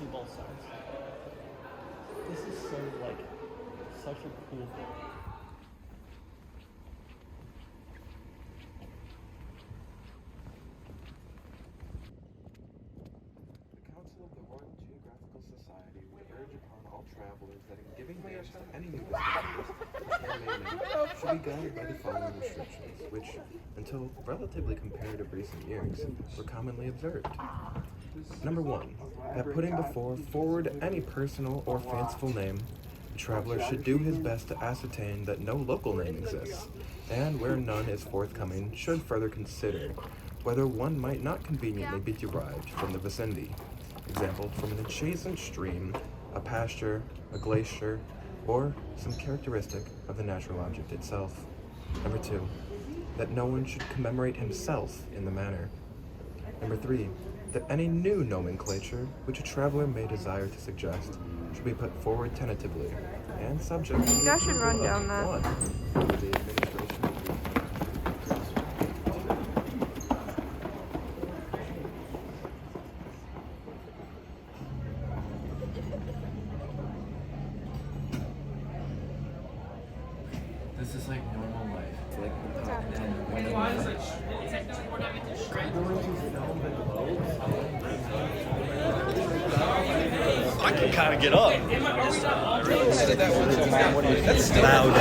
see both sides. This is so, like, such a cool thing. The Council of the Royal Geographical Society would urge upon all travelers that in giving names to any new discoveries should be guided by the following restrictions, which, until relatively comparative recent years, were commonly observed. Number 1, that putting forward any personal or fanciful name, the traveler should do his best to ascertain that no local name exists, and where none is forthcoming, should further consider whether one might not conveniently be derived from the vicinity. Example, from an adjacent stream, a pasture, a glacier, or some characteristic of the natural object itself. Number 2, that no one should commemorate himself in the manner. Number 3, that any new nomenclature which a traveler may desire to suggest should be put forward tentatively and subject to You guys should run down that. one, the administration of the This is like normal life. It's like I can kind of get up. That's loud.